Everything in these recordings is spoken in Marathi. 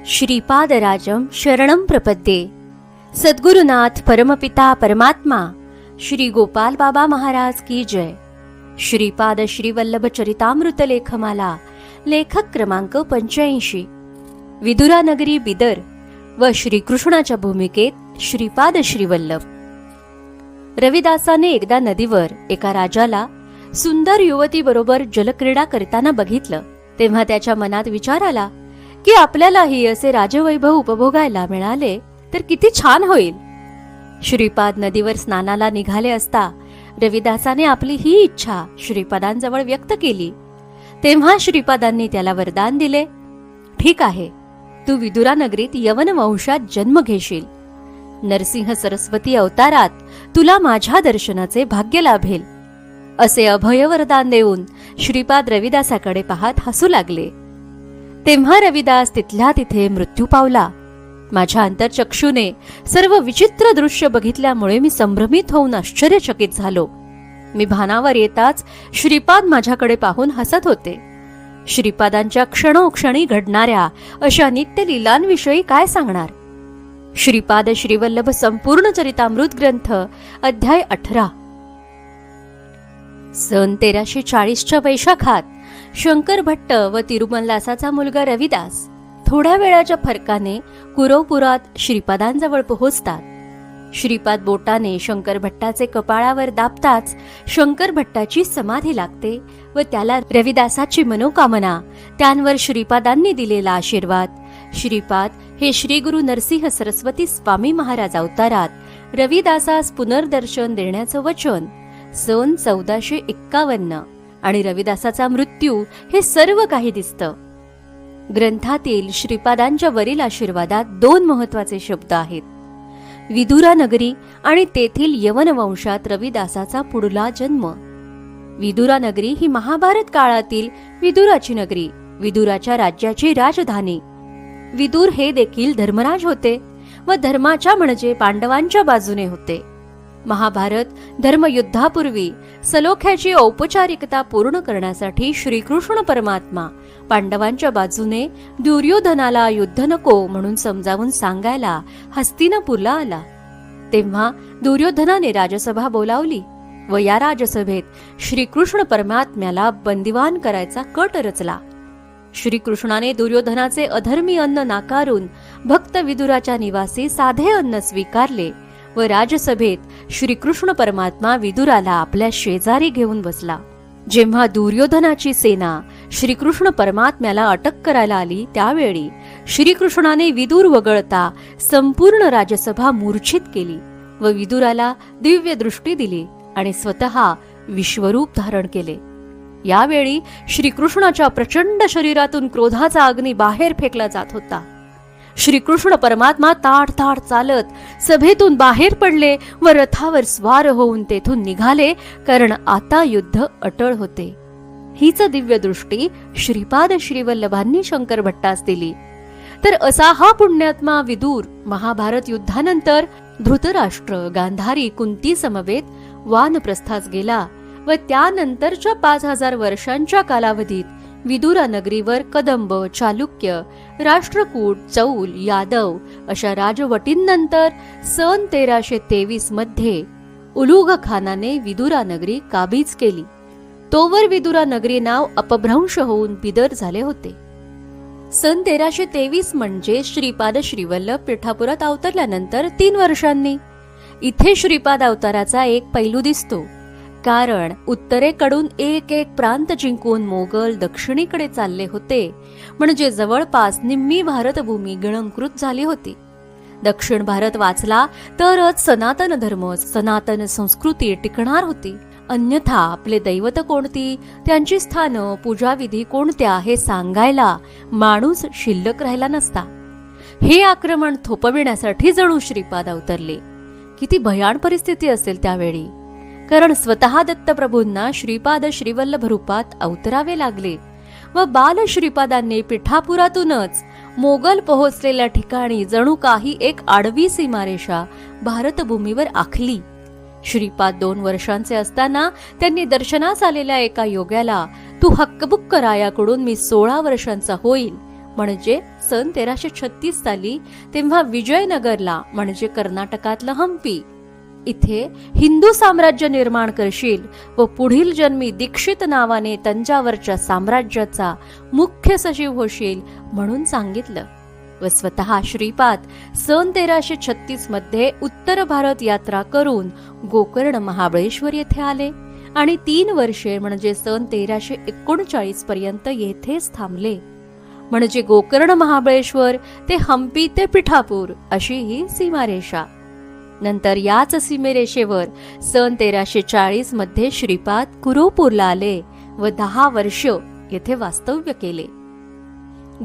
श्रीपादराजं शरणं प्रपद्ये। सद्गुरुनाथ परमपिता परमात्मा श्री गोपाल बाबा महाराज की जय। श्रीपाद श्रीवल्लभ चरितामृत लेखमाला लेखक क्रमांक 85। विदुरा नगरी बिदर व श्रीकृष्णाच्या भूमिकेत श्रीपाद श्रीवल्लभ। रविदासाने एकदा नदीवर एका राजाला सुंदर युवती बरोबर जलक्रीडा करताना बघितलं। तेव्हा त्याच्या मनात विचार आला की आपल्यालाही असे राजवैभव उपभोगायला मिळाले तर किती छान होईल। श्रीपाद नदीवर स्नानाला निघाले असता रविदासाने आपली ही इच्छा श्रीपादांजवळ व्यक्त केली। तेव्हा श्रीपादांनी त्याला वरदान दिले, ठीक आहे, तू विदुरा नगरीत यवन वंशात जन्म घेशील। नरसिंह सरस्वती अवतारात तुला माझ्या दर्शनाचे भाग्य लाभेल, असे अभय वरदान देऊन श्रीपाद रविदासाकडे पाहत हसू लागले। तेव्हा रविदास तिथल्या तिथे मृत्यू पावला। माझ्या अंतर्चक्षुने सर्व विचित्र दृश्य बघितल्यामुळे मी संभ्रमित होऊन आश्चर्यचकित झालो। मी भानावर येताच श्रीपाद माझ्याकडे पाहून हसत होते। श्रीपादांच्या क्षणोक्षणी घडणाऱ्या अशा नित्य लीलांविषयी काय सांगणार। श्रीपाद श्रीवल्लभ संपूर्ण चरितामृत ग्रंथ अध्याय 18। सन 1340च्या वैशाखात शंकर भट्ट व तिरुमल्लासाचा मुलगा रविदास थोड्या वेळाच्या फरकाने कुरवपुरात श्रीपादांजवळ पोहोचतात। श्रीपाद बोटाने शंकर भट्टाचे कपाळावर दाबताच शंकर भट्टाची समाधी लागते व त्याला रविदासाची मनोकामना, त्यांवर श्रीपादांनी दिलेला आशीर्वाद। श्रीपाद हे श्री गुरु नरसिंह सरस्वती स्वामी महाराज अवतारात रविदासास पुनर्दर्शन देण्याचं वचन, सन 1451 आणि रविदासाचा मृत्यू हे सर्व काही दिसतं। ग्रंथातील श्रीपादांच्या वरील आशीर्वादात 2 महत्वाचे शब्द आहेत, विदुरा नगरी आणि तेथील यवन वंशात रविदासाचा पुढला जन्म। विदुरा नगरी ही महाभारत काळातील विदुराची नगरी, विदुराच्या राज्याची राजधानी। विदुर हे देखील धर्मराज होते व धर्माच्या म्हणजे पांडवांच्या बाजूने होते। महाभारत धर्मयुद्धापूर्वी सलोख्याची औपचारिकता पूर्ण करण्यासाठी श्रीकृष्ण परमात्मा पांडवांच्या बाजूने दुर्योधनाला युद्ध नको म्हणून समजावून सांगायला हस्तिनापूरला आला। तेव्हा दुर्योधनाने राजसभा बोलावली व या राजसभेत श्रीकृष्ण परमात्म्याला बंदिवान करायचा कट रचला। श्रीकृष्णाने दुर्योधनाचे अधर्मी अन्न नाकारून भक्त विदुराच्या निवासी साधे अन्न स्वीकारले व राजसभेत श्रीकृष्ण परमात्मा विदुराला आपल्या शेजारी घेऊन बसला। जेव्हा दुर्योधनाची सेना श्रीकृष्ण परमात्म्याला अटक करायला आली त्यावेळी श्रीकृष्णाने विदुर वगळता संपूर्ण राजसभा मूर्छित केली व विदुराला दिव्य दृष्टी दिली आणि स्वतः विश्वरूप धारण केले। यावेळी श्रीकृष्णाच्या प्रचंड शरीरातून क्रोधाचा अग्नी बाहेर फेकला जात होता। श्रीकृष्ण परमात्मा ताड ताड चालत सभेतून बाहेर पडले व रथावर स्वार होऊन तेथून निघाले, कारण आता युद्ध अटळ होते। हीच दिव्य दृष्टी श्रीपाद श्रीवल्लभांनी शंकर भट्टास दिली। तर असा हा पुण्यात्मा विदुर महाभारत युद्धानंतर धृतराष्ट्र, गांधारी, कुंती समवेत वानप्रस्थास गेला व त्यानंतरच्या 5000 वर्षांच्या कालावधीत विदुरा नगरीवर कदंब, चालुक्य, राष्ट्रकूट, चौल, यादव अशा राजवटींनंतर सन 1323 मध्ये उलुघ खानाने विदुरा नगरी काबीज केली। तोवर विदुरा नगरी नाव अपभ्रंश होऊन बिदर झाले होते। सन 1323 म्हणजे श्रीपाद श्रीवल्लभ पिठापुरात अवतरल्यानंतर 3 वर्षांनी। इथे श्रीपाद अवताराचा एक पैलू दिसतो, कारण उत्तरेकडून एक एक प्रांत जिंकून मोगल दक्षिणेकडे चालले होते, म्हणजे जवळपास निम्मी भारतभूमी गिळंकृत झाली होती। दक्षिण भारत वाचला तरच सनातन धर्म, सनातन संस्कृती टिकणार होती, अन्यथा आपले दैवत कोणती, त्यांची स्थानं, पूजाविधी कोणत्या हे सांगायला माणूस शिल्लक राहिला नसता। हे आक्रमण थोपविण्यासाठी जणू श्रीपाद अवतरले। किती भयान परिस्थिती असेल त्यावेळी, कारण स्वतः दत्तप्रभूंना श्रीपाद श्रीवल्लभ रूपात अवतरावे लागले व बाल श्रीपादांनी पिठापुरातूनच मोगल पोहोचलेल्या ठिकाणी जणू काही एक आडवी सीमारेषा भारतभूमीवर आखली। श्रीपाद 2 वर्षांचे असताना त्यांनी दर्शनास आलेल्या एका योग्याला, तू हक्कबुक्क रायाकडून मी 16 वर्षांचा होईल म्हणजे सन 1336 साली तेव्हा विजयनगरला म्हणजे कर्नाटकातलं हम्पी इथे हिंदू साम्राज्य निर्माण करशील व पुढील जन्मी दीक्षित नावाने तंजावरच्या साम्राज्याचा मुख्य सचिव होशील म्हणून सांगितलं व स्वतः श्रीपाद सन 1336 मध्ये उत्तर भारत यात्रा करून गोकर्ण महाबळेश्वर येथे आले आणि 3 वर्षे म्हणजे सन 1339 पर्यंत येथेच थांबले. म्हणजे गोकर्ण महाबळेश्वर ते हम्पी ते पिठापूर अशी ही सीमारेषा. नंतर याच सीमेरेषेवर सन 1340 मध्ये श्रीपाद कुरोपूरला आले व 10 वर्ष येथे वास्तव्य केले.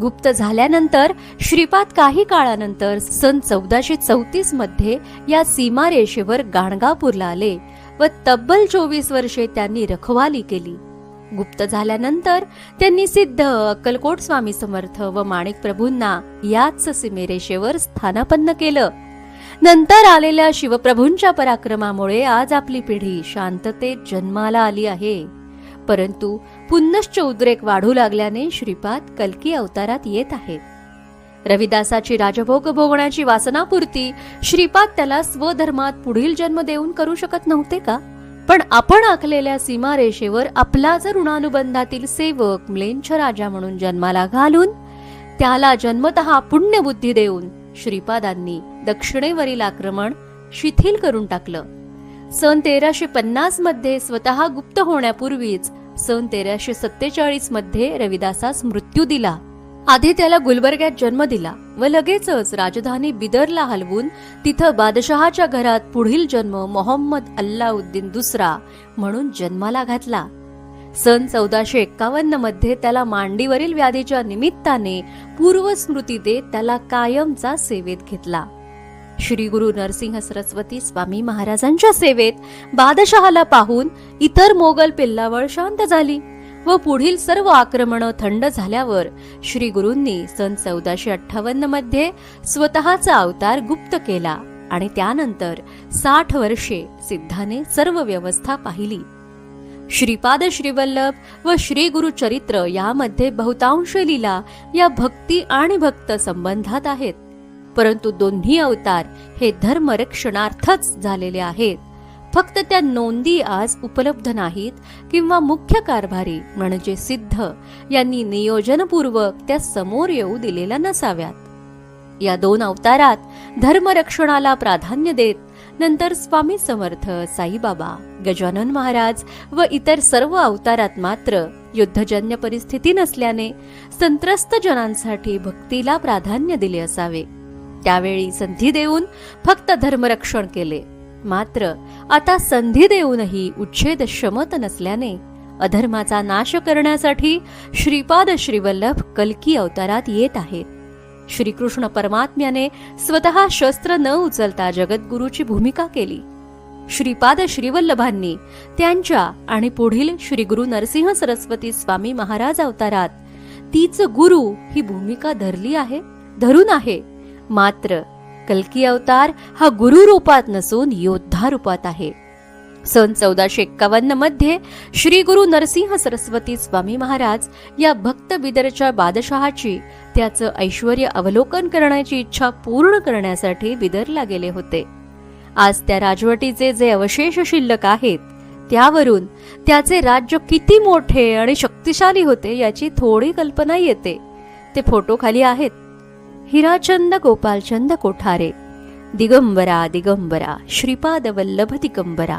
गुप्त झाल्यानंतर श्रीपाद काही काळानंतर सन 1434 मध्ये या सीमारेषेवर गाणगापूरला आले व तब्बल 24 वर्षे त्यांनी रखवाली केली. गुप्त झाल्यानंतर त्यांनी सिद्ध अक्कलकोट स्वामी समर्थ व माणिक प्रभूंना याच सीमेरेषेवर स्थानापन्न केलं. नंतर आलेल्या शिवप्रभूंच्या पराक्रमामुळे आज आपली पिढी शांततेत जन्माला आली आहे. परंतु पुन्नश्च उद्रेक वाढू लागल्याने श्रीपाद कल्की अवतारात येत आहेत. रविदासाची राजभोग भोगण्याची वासनापूर्ती श्रीपाद त्याला स्वधर्मात पुढील जन्म देऊन करू शकत नव्हते का? पण आपण आखलेल्या सीमारेषेवर आपला जर ऋणानुबंधातील सेवक म्लेंछ राजा म्हणून जन्माला घालून त्याला जन्मतः पुण्यबुद्धी देऊन श्रीपादांनी दक्षिणेवरील आक्रमण शिथिल करून टाकलं. सन 1350 मध्ये स्वतः गुप्त होण्यापूर्वीच सन 1347 मध्ये रविदासास मृत्यू दिला. आधी त्याला गुलबर्ग्यात जन्म दिला व लगेचच राजधानी बिदरला हलवून तिथं बादशहाच्या घरात पुढील जन्म मोहम्मद अल्लाउद्दीन दुसरा म्हणून जन्माला घातला. सन 1451 मध्ये त्याला मांडीवरील व्याधीच्या निमित्ताने पूर्वस्मृती देत त्याला कायमचा सेवेत घेतला. श्री गुरु नरसिंह सरस्वती स्वामी महाराजांच्या सेवेत बादशहाला पाहून इतर मोगल पिल्लावळ शांत झाली व पुढील सर्व आक्रमणं थंड झाल्यावर श्री गुरूंनी सन 1458 मध्ये स्वतःचा अवतार गुप्त केला आणि त्यानंतर 60 वर्षे सिद्धाने सर्व व्यवस्था पाहिली. श्रीपाद श्रीवल्लभ व श्री गुरु चरित्र यामध्ये बहुतांश लीला या भक्ती आणि भक्त संबंधात आहेत. परंतु दोन्ही अवतार हे धर्मरक्षणार्थच झालेले आहेत. फक्त त्या नोंदी आज उपलब्ध नाहीत किंवा मुख्य कारभारी म्हणजे सिद्ध यांनी नियोजनपूर्वक त्या समोर येऊ दिलेल्या नसाव्यात. या 2 अवतारात धर्मरक्षणाला प्राधान्य देत नंतर स्वामी समर्थ, साईबाबा, गजानन महाराज व इतर सर्व अवतारात मात्र युद्धजन्य परिस्थिती नसल्याने संत्रस्त जनांसाठी भक्तीला प्राधान्य दिले असावे. त्यावेळी संधी देऊन फक्त धर्मरक्षण केले. मात्र आता संधी देऊनही उच्छेद क्षमत नसल्याने अधर्माचा नाश करण्यासाठी श्रीपाद श्रीवल्लभ कल्की अवतारात येत आहेत. श्रीकृष्ण परमात्म्याने स्वतः शस्त्र न उचलता जगद्गुरूची भूमिका केली. श्रीपाद श्रीवल्लभांनी त्यांच्या आणि पुढील श्री गुरु नरसिंह सरस्वती स्वामी महाराज अवतारात तीच गुरु ही भूमिका धरून आहे. मात्र कल्की अवतार हा गुरु रूपात नसून योद्धा रूपात आहे. सन 1451 मध्ये श्री गुरु नरसिंह सरस्वती स्वामी महाराज या भक्त बिदरच्या बादशहाची त्याचं ऐश्वर्य अवलोकन करण्याची इच्छा पूर्ण करण्यासाठी बिदरला गेले होते. आज त्या राजवटीचे जे अवशेष शिल्लक आहेत त्यावरून त्याचे राज्य किती मोठे आणि शक्तिशाली होते याची थोडी कल्पना येते. ते फोटो खाली आहेत. हिराचंद गोपालचंद कोठारे, दिगंबरा दिगंबरा श्रीपाद वल्लभ दिगंबरा.